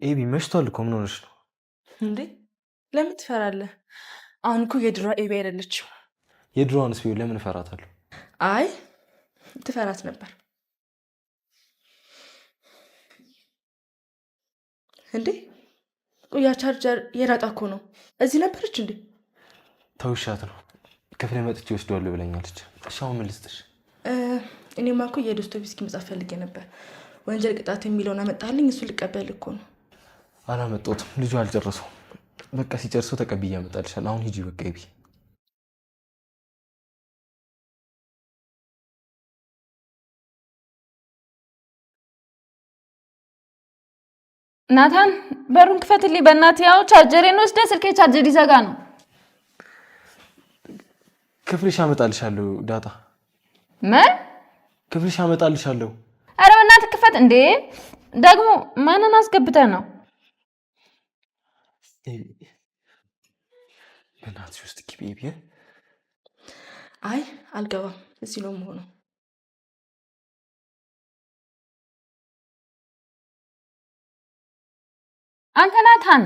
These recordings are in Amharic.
ኤቢ መሽቷል እኮ ምን ሆነሽ ነው እንዴ? ለምን ትፈራለህ? አሁን እኮ የድሮ ኤቢ አይደለችም። የድሮዋንስ ቢሆን ለምን እፈራታለሁ? አይ ትፈራት ነበር እንዴ? ያ ቻርጀር የዳጣ እኮ ነው። እዚህ ነበረች እንዴ? ተውሻት ነው። ክፍሌ መጥቼ ወስደዋለሁ ብለኛለች። እሺ አሁን ምን ልስጥሽ? እኔማ እኮ የዶስቶቭስኪ መጽሐፍ ፈልጌ ነበር። ወንጀል ቅጣት የሚለውን አመጣልኝ። እሱ ልቀበል እኮ ነው። አላመጣሁትም። ልጁ አልጨረሰውም። በቃ ሲጨርሰው ተቀብዬ አመጣልሻለሁ። አሁን ሂጂ በቃ ኤቢ። ናታን በሩን ክፈትልኝ በእናትህ። ያው ቻርጀሬን ወስደህ ስልኬ ቻርጀር ሊዘጋ ነው። ክፍልሽ አመጣልሻለሁ ዳጣ። ምን? ክፍልሽ አመጣልሻለሁ። አረ በእናትህ ክፈት እንዴ! ደግሞ ማንን አስገብተህ ነው? በእናትሽ ውስጥ ግቢ ኤቢ። አይ አልገባም። እዚህ ነው የምሆነው። አንተ ናታን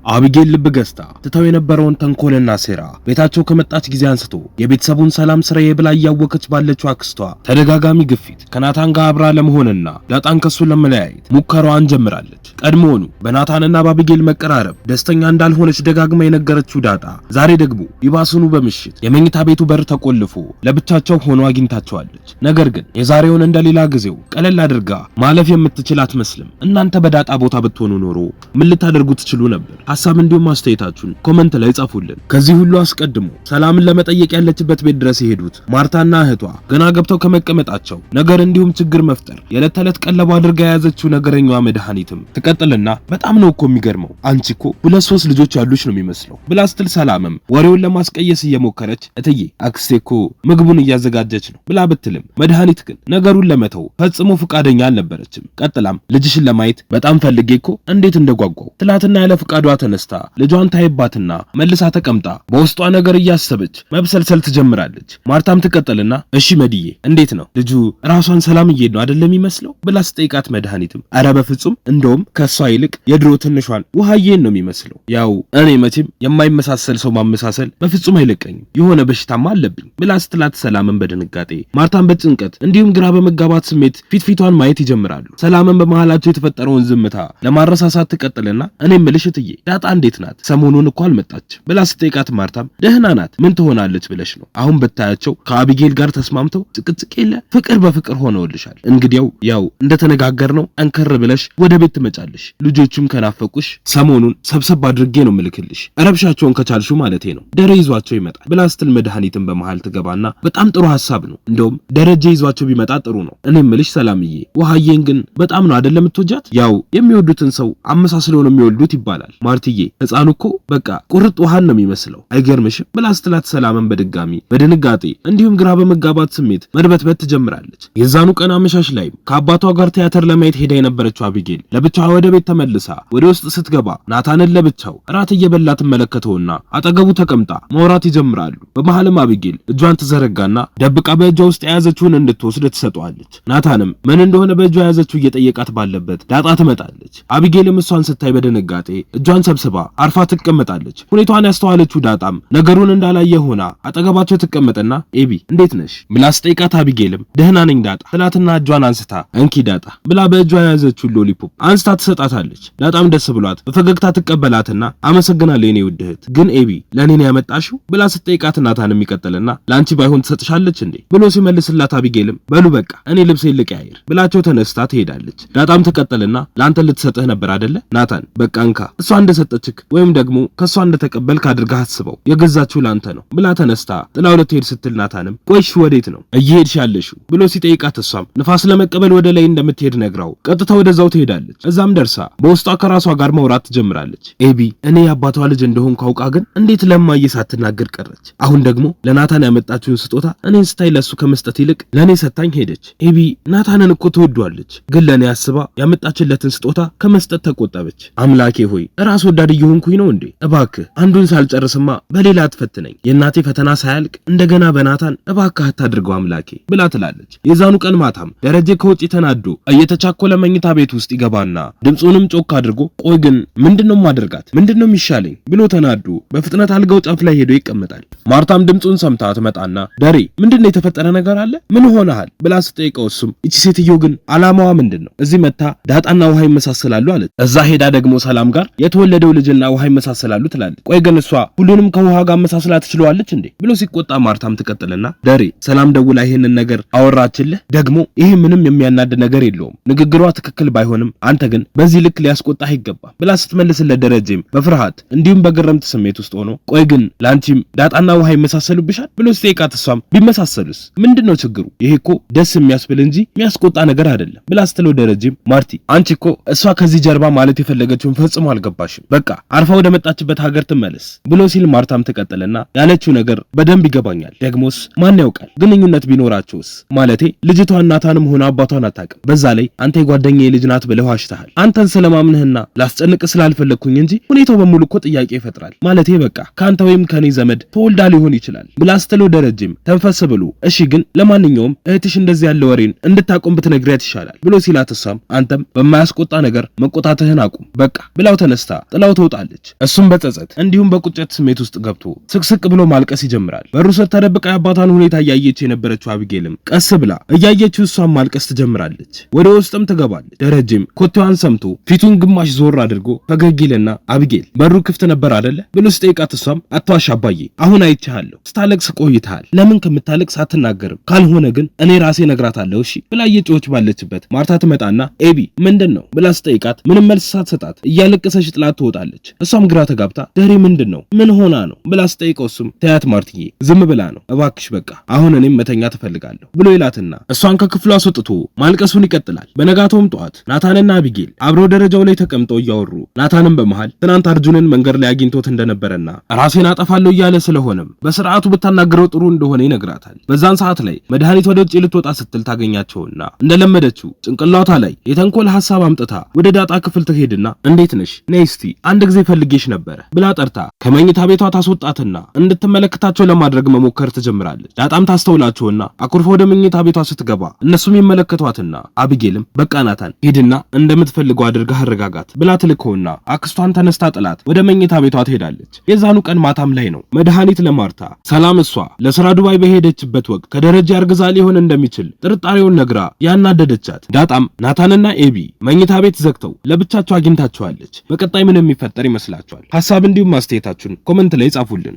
አቢጌል ልብ ገዝታ ትተው የነበረውን ተንኮልና ሴራ ቤታቸው ከመጣች ጊዜ አንስቶ የቤተሰቡን ሰላም ስራዬ ብላ እያወቀች ባለችው አክስቷ ተደጋጋሚ ግፊት ከናታን ጋር አብራ ለመሆንና ዳጣን ከሱ ለመለያየት ሙከራዋን ጀምራለች። ቀድሞውኑ በናታንና በአቢጌል መቀራረብ ደስተኛ እንዳልሆነች ደጋግማ የነገረችው ዳጣ ዛሬ ደግሞ ይባሱኑ በምሽት የመኝታ ቤቱ በር ተቆልፎ ለብቻቸው ሆኖ አግኝታቸዋለች። ነገር ግን የዛሬውን እንደሌላ ጊዜው ቀለል አድርጋ ማለፍ የምትችል አትመስልም። እናንተ በዳጣ ቦታ ብትሆኑ ኖሮ ምን ልታደርጉ ትችሉ ነበር? ሐሳብ እንዲሁም አስተያየታችሁን ኮሜንት ላይ ጻፉልን። ከዚህ ሁሉ አስቀድሞ ሰላምን ለመጠየቅ ያለችበት ቤት ድረስ የሄዱት ማርታና እህቷ ገና ገብተው ከመቀመጣቸው ነገር እንዲሁም ችግር መፍጠር የዕለት ተዕለት ቀለቧ አድርጋ የያዘችው ነገረኛዋ መድኃኒትም ትቀጥልና በጣም ነው እኮ የሚገርመው አንቺ እኮ 2-3 ልጆች ያሉሽ ነው የሚመስለው ብላ ስትል ሰላምም ወሬውን ለማስቀየስ እየሞከረች እትዬ አክስቴ እኮ ምግቡን እያዘጋጀች ነው ብላ ብትልም መድኃኒት ግን ነገሩን ለመተው ፈጽሞ ፍቃደኛ አልነበረችም። ቀጥላም ልጅሽን ለማየት በጣም ፈልጌ እኮ እንዴት እንደጓጓው ትላትና ያለ ፍቃዷ ተነስታ ልጇን ታይባትና መልሳ ተቀምጣ በውስጧ ነገር እያሰበች መብሰልሰል ትጀምራለች። ማርታም ትቀጥልና እሺ መድዬ እንዴት ነው ልጁ ራሷን ሰላምዬ ነው አይደለም የሚመስለው ብላ ስጠይቃት መድኃኒትም አረ በፍጹም እንደውም ከሷ ይልቅ የድሮ ትንሿን ውሃዬን ነው የሚመስለው። ያው እኔ መቼም የማይመሳሰል ሰው ማመሳሰል በፍጹም አይለቀኝም የሆነ በሽታማ አለብኝ ብላ ስትላት ሰላምን በድንጋጤ ማርታም በጭንቀት እንዲሁም ግራ በመጋባት ስሜት ፊቷን ማየት ይጀምራሉ። ሰላምን በመሃላቸው የተፈጠረውን ዝምታ ለማረሳሳት ትቀጥልና እኔ ምልሽ እትዬ ዳጣ እንዴት ናት? ሰሞኑን እኮ አልመጣችም ብላ ስጠይቃት ማርታም ደህና ናት ምን ትሆናለች ብለሽ ነው? አሁን ብታያቸው ከአቢጌል ጋር ተስማምተው ጭቅጭቅ የለ ፍቅር በፍቅር ሆነውልሻል። እንግዲያው ያው እንደተነጋገርነው አንከር ብለሽ ወደ ቤት ትመጫለሽ። ልጆቹም ከናፈቁሽ ሰሞኑን ሰብሰብ አድርጌ ነው ምልክልሽ። ረብሻቸውን ከቻልሹ ማለቴ ነው ደረ ይዟቸው ይመጣል ብላ ስትል መድኃኒትን በመሃል ትገባና በጣም ጥሩ ሐሳብ ነው እንደውም ደረጃ ይዟቸው ቢመጣ ጥሩ ነው። እኔ ምልሽ ሰላምዬ ውሃዬን ግን በጣም ነው አይደለም የምትወጃት? ያው የሚወዱትን ሰው አመሳስለው ነው የሚወልዱት ይባላል። ማርትዬ ህፃኑ እኮ በቃ ቁርጥ ውሃን ነው የሚመስለው አይገርምሽም? ብላ ስትላት ሰላምን በድጋሚ በድንጋጤ እንዲሁም ግራ በመጋባት ስሜት መርበትበት ትጀምራለች። የዛኑ ቀን አመሻሽ ላይ ከአባቷ ጋር ቲያትር ለማየት ሄዳ የነበረችው አቢጌል ለብቻዋ ወደ ቤት ተመልሳ ወደ ውስጥ ስትገባ ናታንን ለብቻው እራት እየበላ ትመለከተውና አጠገቡ ተቀምጣ ማውራት ይጀምራሉ። በመሃልም አቢጌል እጇን ትዘረጋና ደብቃ በእጇ ውስጥ የያዘችውን እንድትወስድ ትሰጠዋለች። ናታንም ምን እንደሆነ በእጇ የያዘችው እየጠየቃት ባለበት ዳጣ ትመጣለች። አቢጌልም እሷን ስታይ በድንጋጤ እጇን ሰብስባ አርፋ ትቀመጣለች። ሁኔታዋን ያስተዋለችው ዳጣም ነገሩን እንዳላየ ሆና አጠገባቸው ትቀመጥና ኤቢ እንዴት ነሽ ብላ ስጠይቃት አቢጌልም ደህና ነኝ ዳጣ ትላትና እጇን አንስታ እንኪ ዳጣ ብላ በእጇ የያዘችውን ሎሊፖፕ አንስታ ትሰጣታለች። ዳጣም ደስ ብሏት በፈገግታ ትቀበላትና አመሰግናለሁ የኔ ውድ እህት ግን ኤቢ ለኔ ነው ያመጣሽው ብላ ስጠይቃት ናታንም ይቀጥልና ላንቺ ባይሆን ትሰጥሻለች እንዴ ብሎ ሲመልስላት አቢጌልም በሉ በቃ እኔ ልብሴን ልቀያየር ብላቸው ተነስታ ትሄዳለች። ዳጣም ትቀጥልና ላንተ ልትሰጥህ ነበር አይደለ ናታን በቃ እንካ እሷ እንደሰጠችክ ወይም ደግሞ ከሷ እንደተቀበልክ አድርገህ አስበው። የገዛችው ላንተ ነው ብላ ተነስታ ጥላው ልትሄድ ስትል ናታንም ቆይሽ ወዴት ነው እየሄድሽ ያለሽው ብሎ ሲጠይቃት እሷም ንፋስ ለመቀበል ወደ ላይ እንደምትሄድ ነግራው ቀጥታ ወደዛው ትሄዳለች። እዛም ደርሳ በውስጧ ከራሷ ጋር ማውራት ትጀምራለች። ኤቢ እኔ የአባቷ ልጅ እንደሆንኩ አውቃ ግን እንዴት ለማየ ሳትናገር ቀረች? አሁን ደግሞ ለናታን ያመጣችውን ስጦታ እኔን ስታይ ለሱ ከመስጠት ይልቅ ለኔ ሰጣኝ ሄደች። ኤቢ ናታንን እኮ ትወዷለች፣ ግን ለኔ አስባ ያመጣችለትን ስጦታ ከመስጠት ተቆጠበች። አምላኬ ሆይ ራስ ወዳድ እየሆንኩኝ ነው እንዴ? እባክህ አንዱን ሳልጨርስማ በሌላ አትፈትነኝ። የእናቴ ፈተና ሳያልቅ እንደገና በናታን እባክህ አታድርገው አምላኬ ብላ ትላለች። የዛኑ ቀን ማታም ደረጀ ከውጪ ተናዶ እየተቻኮለ መኝታ ቤት ውስጥ ይገባና ድምጹንም ጮክ አድርጎ ቆይ ግን ምንድነው ማደርጋት? ምንድነው የሚሻለኝ ብሎ ተናዶ በፍጥነት አልጋው ጫፍ ላይ ሄዶ ይቀመጣል። ማርታም ድምጹን ሰምታ ትመጣና ደሬ ምንድነው የተፈጠረ ነገር አለ? ምን ሆነሃል ብላ ስትጠይቀው እሱም እቺ ሴትዮ ግን አላማዋ ምንድነው? እዚህ መታ ዳጣና ውሃ ይመሳሰላሉ አለች። እዛ ሄዳ ደግሞ ሰላም ጋር የተወለደው ልጅና ውሃ ይመሳሰላሉ ትላለች። ቆይ ግን እሷ ሁሉንም ከውሃ ጋር መሳሰላ ትችላለች እንዴ ብሎ ሲቆጣ ማርታም ትቀጥልና ደሬ ሰላም ደውላ ይሄንን ነገር አወራችልህ? ደግሞ ይሄ ምንም የሚያናድ ነገር የለውም። ንግግሯ ትክክል ባይሆንም አንተ ግን በዚህ ልክ ሊያስቆጣህ ይገባል ብላ ስትመልስለት ደረጀም በፍርሃት እንዲሁም በግርምት ስሜት ውስጥ ሆኖ ቆይ ግን ላንቺም ዳጣና ውሃ ይመሳሰሉብሻል ብሎ ሲጠይቃት እሷም ቢመሳሰሉስ ምንድነው ችግሩ? ይሄ እኮ ደስ የሚያስብል እንጂ የሚያስቆጣ ነገር አይደለም ብላ ስትለው ደረጀም ማርቲ አንቺ እኮ እሷ ከዚህ ጀርባ ማለት የፈለገችውን ፈጽሞ አልገባሽም፣ በቃ አርፋ ወደ መጣችበት ሀገር ትመለስ ብሎ ሲል ማርታም ትቀጥልና ያለችው ነገር በደንብ ይገባኛል። ደግሞስ ማን ያውቃል ግንኙነት ቢኖራቸውስ? ማለቴ ልጅቷ እናታንም ሆነ አባቷን አታውቅም። በዛ ላይ አንተ የጓደኛዬ ልጅ ናት ብለህ ዋሽተሃል። አንተን ስለማምንህና ላስጨንቅ ስላልፈለግኩኝ እንጂ ሁኔታው በሙሉ እኮ ጥያቄ ይፈጥራል። ማለቴ በቃ ካንተ ወይም ከኔ ዘመድ ተወልዳ ሊሆን ይችላል ብላ ስትለው ደረጀም ተንፈስ ብሎ እሺ ግን ለማንኛውም እህትሽ እንደዚህ ያለ ወሬን እንድታቆም ብትነግሪያት ይሻላል ብሎ ሲላት እሷም አንተም በማያስቆጣ ነገር መቆጣትህን አቁም በቃ ብላው ተነስታ ጥላው ትወጣለች። እሱም በጸጸት እንዲሁም በቁጭት ስሜት ውስጥ ገብቶ ስቅስቅ ብሎ ማልቀስ ይጀምራል። በሩ ስር ተደብቃ የአባቷን ሁኔታ እያየች የነበረችው አቢጌልም ቀስ ብላ እያየችው እሷም ማልቀስ ትጀምራለች። ወደ ውስጥም ትገባለች። ደረጀም ኮቴዋን ሰምቶ ፊቱን ግማሽ ዞር አድርጎ ፈገግ ይልና አቢጌል በሩ ክፍት ነበር አይደለ ብሎ ሲጠይቃት እሷም አትዋሽ አባዬ አሁን አይቻለሁ ስታለቅስ ቆይተሃል፣ ለምን ከምታለቅስ አትናገርም? ካልሆነ ግን እኔ ራሴ ነግራታለሁ እሺ ብላ እየጮች ባለችበት ማርታ ትመጣና ኤቢ ምንድነው ብላ ስጠይቃት ምንም መልስ ሳትሰጣት እያለቀሰች ጥላት ትወጣለች። እሷም ግራ ተጋብታ ደሬ ምንድነው ምን ሆና ነው ብላ ስጠይቀው እሱም ተያት ማርትዬ ዝም ብላ ነው እባክሽ በቃ አሁን እኔም መተኛ ትፈልጋለሁ ብሎ ይላትና እሷን ከክፍሏ አስወጥቶ ማልቀሱን ይቀጥላል። በነጋታውም ጠዋት ናታንና አቢጌል አብረው ደረጃው ላይ ተቀምጠው እያወሩ ናታንም በመሃል ትናንት አርጁንን መንገድ ላይ አግኝቶት እንደነበረና ራሴን አጠፋለሁ እያለ ስለሆነም በስርዓቱ ብታናገረው ጥሩ እንደሆነ ይነግራታል። በዛን ሰዓት ላይ መድኃኒት ወደ ውጭ ልትወጣ ስትል ታገኛቸውና እንደለመደችው ጭንቅላቷ ላይ የተንኮል ሐሳብ አምጥታ ወደ ዳጣ ክፍል ትሄድና እንዴት ነሽ ነይ እስቲ አንድ ጊዜ ፈልጌሽ ነበር ብላ ጠርታ ከመኝታ ቤቷ ታስወጣትና እንድትመለከታቸው ለማድረግ መሞከር ትጀምራለች። ዳጣም ታስተውላቸውና አኩርፎ ወደ መኝታ ቤቷ ስትገባ እነሱም ይመለከቷትና አቢጌልም በቃ ናታን ሄድና እንደምትፈልገው አድርጋ አረጋጋት ብላ ትልከውና አክስቷን ተነስታ ጥላት ወደ መኝታ ቤቷ ትሄዳለች። የዛኑ ቀን ማታም ላይ ነው መድኃኒት ለማርታ ሰላም እሷ ለስራ ዱባይ በሄደችበት ወቅት ከደረጃ አርግዛ ሊሆን እንደሚችል ጥርጣሬውን ነግራ ያናደደቻት። ዳጣም ናታንና ኤቢ መኝታ ቤት ዘግተው ለብቻቸው አግኝታቸዋለች። በቀጣይ ምን የሚፈጠር ይመስላችኋል? ሐሳብ እንዲሁም አስተያየታችሁን ኮሜንት ላይ ጻፉልን።